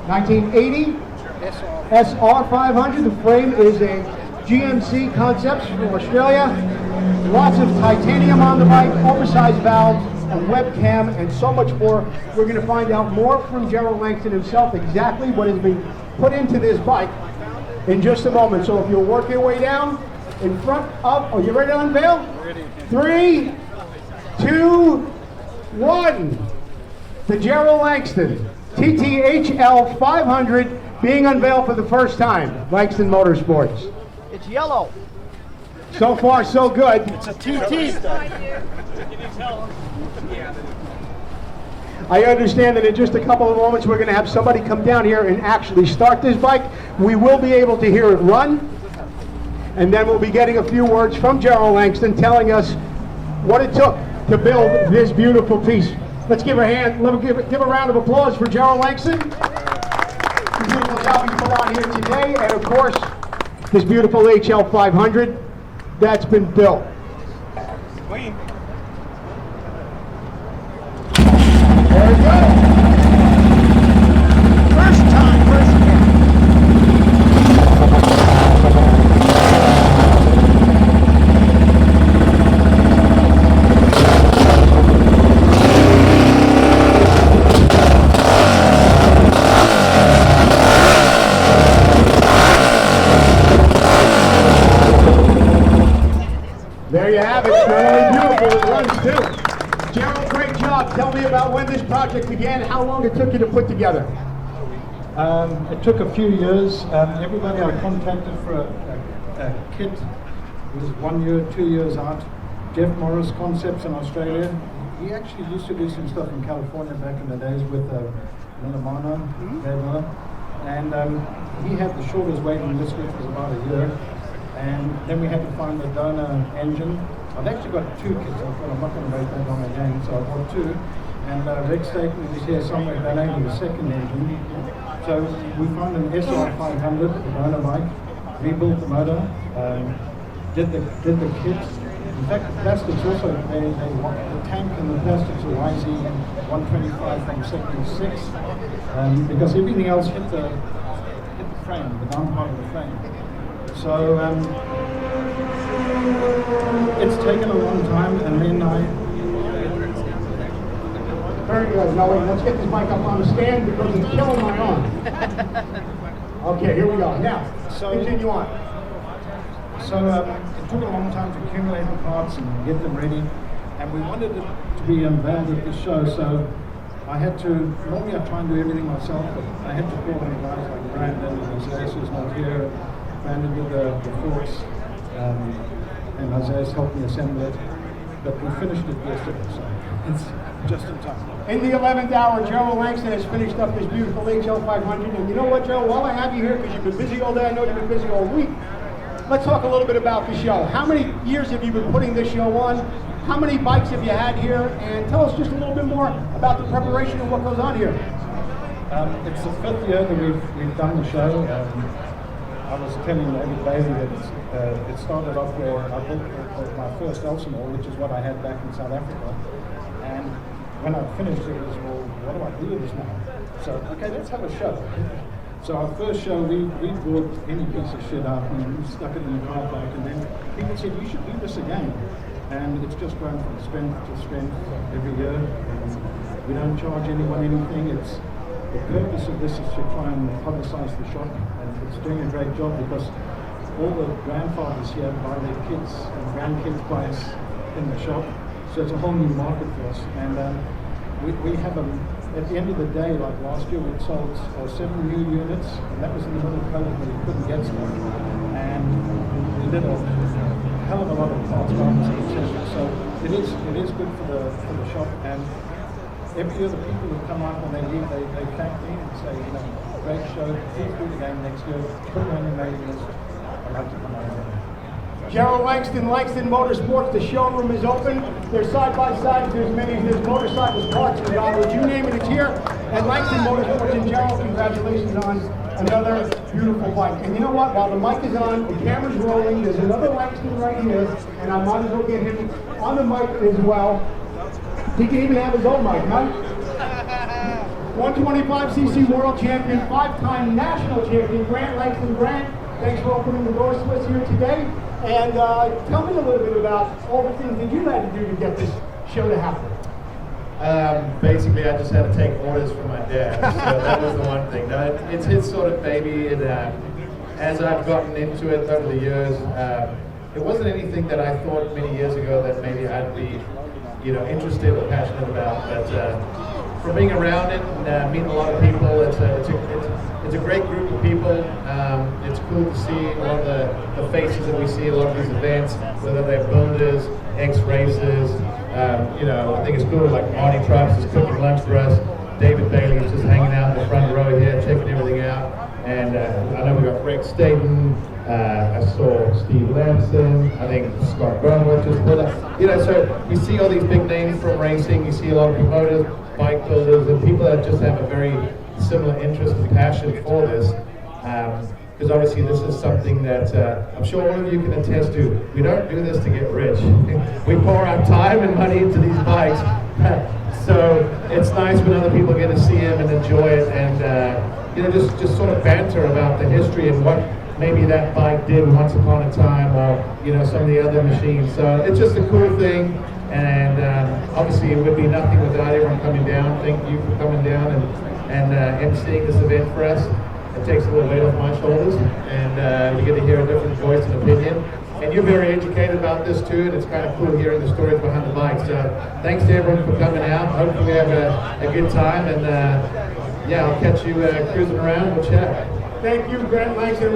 1980 SR500. The frame is a GMC Concepts from Australia. Lots of titanium on the bike, oversized valves, a webcam, and so much more. We're going to find out more from Gerald Langston himself, exactly what has been put into this bike in just a moment. So if you'll work your way down in front of, are you ready to unveil? Ready. 3, 2, 1. The Gerald Langston TT HL500 being unveiled for the first time. Langston Motorsports. It's yellow. So far, so good. It's a TT. I understand that in just a couple of moments we're going to have somebody come down here and actually start this bike. We will be able to hear it run, and then we'll be getting a few words from Gerald Langston telling us what it took to build this beautiful piece. Let's give a round of applause for Gerald Langston. The beautiful job he put on here today, and of course, this beautiful HL500 that's been built. Clean. There we go. First time, first time. There you have it. Not only beautiful, it runs too. Gerald, great job. Tell me about when this project began, how long it took you to put together. It took a few years. Everybody I contacted for a kit was 1 year, 2 years out. Jeff Morris Concepts in Australia. He actually used to do some stuff in California back in the days with Milano, and he had the shortest waiting list, which was about a year. And then we had to find the donor engine. I've actually got 2 kits. I'm not going to break that on again, so I bought 2. And Rick Staken is here somewhere donating the second engine. So we found an SR500, the donor bike, rebuilt the motor, did the kits. In fact, the plastics also, the tank and the plastics are YZ125 from 76, because everything else hit the frame, the down part of the frame. So it's taken a long time, and then Very good. Now wait, let's get this bike up on the stand because it's killing my arm. Okay, here we go. Now, continue on. So it took a long time to accumulate the parts and get them ready, and we wanted it to be unveiled at the show, so I had to, normally I try and do everything myself, but I had to call in guys like Brandon and Isaias, who's not here. Brandon did the forks, and Isaias helped me assemble it, but we finished it yesterday, so it's just in time. In the 11th hour, Gerald Langston has finished up this beautiful HL500, and you know what, Gerald, while I have you here, because you've been busy all day, I know you've been busy all week, let's talk a little bit about the show. How many years have you been putting this show on? How many bikes have you had here? And tell us just a little bit more about the preparation and what goes on here. It's the 5th year that we've done the show. I was telling David Bailey that it started off where I built my first Elsinore, which is what I had back in South Africa. And when I finished it was, well, what do I do with this now? So, okay, let's have a show. So our first show, we brought any piece of shit up and we stuck it in the car park, and then people said, you should do this again. And it's just grown from strength to strength every year. We don't charge anyone anything. The purpose of this is to try and publicize the shop, and it's doing a great job because all the grandfathers here buy their kids and grandkids buy us in the shop. So it's a whole new market for us. And we have at the end of the day, like last year, we sold 7 new units, and that was in the middle of COVID where you couldn't get stuff. And we did a hell of a lot of parts, etc. So it is good for the shop. And every year the people who come out when they leave, they thank me and say, great show, please do it again next year, put it on your mailing list, I'd like to come out again. Gerald Langston, Langston Motorsports, the showroom is open. There's side-by-sides, there's motorcycles, parts, and dollars, you name it, it's here. And Langston Motorsports, and Gerald, congratulations on another beautiful bike. And you know what, while the mic is on, the camera's rolling, there's another Langston right here, and I might as well get him on the mic as well. He can even have his own mic, right? 125cc world champion, 5-time national champion, Grant Langston. Grant, thanks for opening the doors to us here today. And tell me a little bit about all the things that you had to do to get this show to happen. Basically, I just had to take orders from my dad, so that was the one thing. No, it's his sort of baby, and as I've gotten into it over the years, it wasn't anything that I thought many years ago that maybe I'd be, interested or passionate about. But from being around it and meeting a lot of people, it's a great group of people. It's cool to see a lot of the faces that we see at a lot of these events, whether they're builders, ex-racers. I think it's cool, like Marty Trucks is cooking lunch for us. David Bailey is just hanging out in the front row here, checking everything out. And I know we got Rick Staten. I saw Steve Langston. I think Scott Burnwood just pulled up. So you see all these big names from racing. You see a lot of promoters, bike builders, and people that just have a very similar interest and passion for this. Because obviously this is something that I'm sure all of you can attest to. We don't do this to get rich. We pour our time and money into these bikes. So it's nice when other people get to see them and enjoy it, and just sort of banter about the history and what maybe that bike did once upon a time, or some of the other machines. So it's just a cool thing, and obviously it would be nothing without everyone coming down. Thank you for coming down and emceeing this event for us. It takes a little weight off my shoulders, and you get to hear a different voice and opinion. And you're very educated about this too, and it's kind of cool hearing the stories behind the bike. So thanks to everyone for coming out. Hopefully we have a good time, and I'll catch you cruising around. We'll chat. Thank you, Grant Langston.